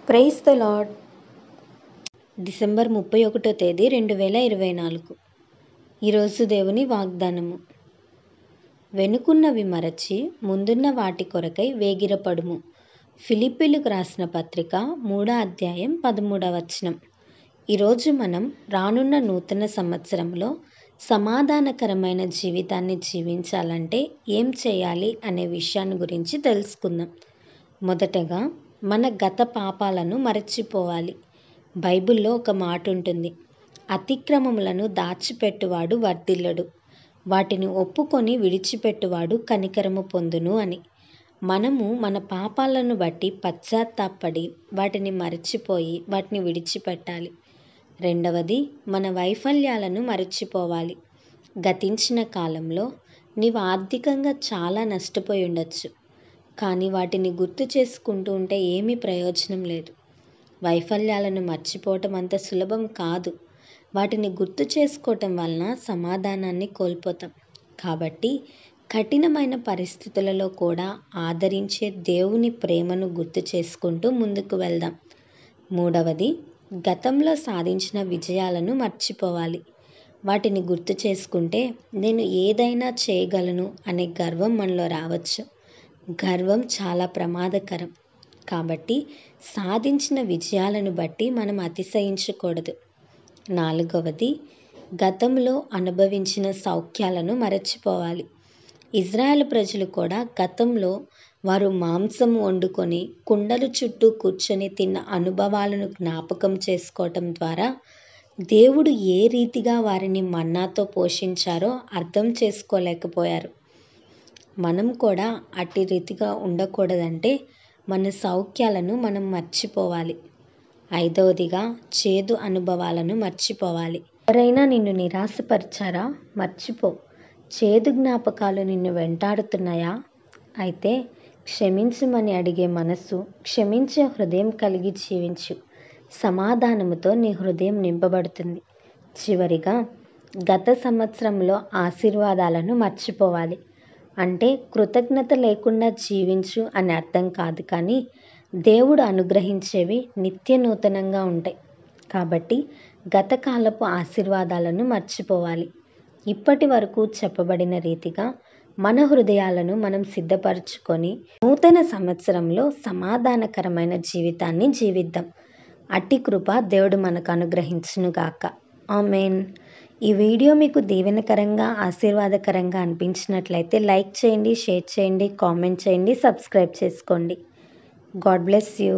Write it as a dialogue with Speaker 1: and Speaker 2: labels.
Speaker 1: Praise the Lord. December 31వ తేదీ 2024. ఈరోజు దేవుని వాగ్దానము. వెనుకున్నవి మరచి ముందున్న వాటి కొరకై వేగిరపడుము. ఫిలిప్పీలకు రాసిన పత్రిక 3వ అధ్యాయం 13వ వచనం. ఈరోజు మనం రానున్న నూతన సంవత్సరంలో సమాధానకరమైన జీవితాన్ని జీవించాలంటే ఏం చేయాలి అనే విషయాన్ని గురించి తెలుసుకుందాం. మొదటగా మన గత పాపాలను మరచిపోవాలి. బైబిల్లో ఒక మాట ఉంటుంది, అతిక్రమములను దాచిపెట్టువాడు వర్ధిల్లడు, వాటిని ఒప్పుకొని విడిచిపెట్టువాడు కనికరము పొందును అని. మనము మన పాపాలను బట్టి పశ్చాత్తాపడి వాటిని మరచిపోయి వాటిని విడిచిపెట్టాలి. రెండవది, మన వైఫల్యాలను మరచిపోవాలి. గతించిన కాలంలో నీవు ఆర్థికంగా చాలా నష్టపోయి ఉండొచ్చు, కానీ వాటిని గుర్తు చేసుకుంటూ ఉంటే ఏమీ ప్రయోజనం లేదు. వైఫల్యాలను మర్చిపోవటం అంత సులభం కాదు. వాటిని గుర్తు చేసుకోవటం వలన సమాధానాన్ని కోల్పోతాం. కాబట్టి కఠినమైన పరిస్థితులలో కూడా ఆదరించే దేవుని ప్రేమను గుర్తు చేసుకుంటూ ముందుకు వెళ్దాం. మూడవది, గతంలో సాధించిన విజయాలను మర్చిపోవాలి. వాటిని గుర్తు చేసుకుంటే నేను ఏదైనా చేయగలను అనే గర్వం మనలో రావచ్చు. గర్వం చాలా ప్రమాదకరం. కాబట్టి సాధించిన విజయాలను బట్టి మనం అతిశయించకూడదు. నాలుగవది, గతంలో అనుభవించిన సౌఖ్యాలను మరచిపోవాలి. ఇజ్రాయెల్ ప్రజలు కూడా గతంలో వారు మాంసం వండుకొని కుండల చుట్టూ కూర్చొని తిన్న అనుభవాలను జ్ఞాపకం చేసుకోవటం ద్వారా దేవుడు ఏ రీతిగా వారిని మన్నాతో పోషించారో అర్థం చేసుకోలేకపోయారు. మనం కూడా అట్టి రీతిగా ఉండకూడదంటే మన సౌఖ్యాలను మనం మర్చిపోవాలి. ఐదవదిగా, చేదు అనుభవాలను మర్చిపోవాలి. ఎవరైనా నిన్ను నిరాశపరిచారా? మర్చిపో. చేదు జ్ఞాపకాలు నిన్ను వెంటాడుతున్నాయా? అయితే క్షమించమని అడిగే మనసు, క్షమించే హృదయం కలిగి జీవించు. సమాధానముతో నీ హృదయం నింపబడుతుంది. చివరిగా, గత సంవత్సరంలో ఆశీర్వాదాలను మర్చిపోవాలి. అంటే కృతజ్ఞత లేకుండా జీవించు అని అర్థం కాదు, కానీ దేవుడు అనుగ్రహించేవి నిత్య నూతనంగా ఉంటాయి. కాబట్టి గతకాలపు ఆశీర్వాదాలను మర్చిపోవాలి. ఇప్పటి వరకు చెప్పబడిన రీతిగా మన హృదయాలను మనం సిద్ధపరచుకొని నూతన సంవత్సరంలో సమాధానకరమైన జీవితాన్ని జీవిద్దాం. అట్టి కృప దేవుడు మనకు అనుగ్రహించునుగాక. ఆమేన్. ఈ వీడియో మీకు దీవెనకరంగా ఆశీర్వాదకరంగా అనిపించినట్లయితే లైక్ చేయండి, షేర్ చేయండి, కామెంట్ చేయండి, సబ్స్క్రైబ్ చేసుకోండి. God bless you.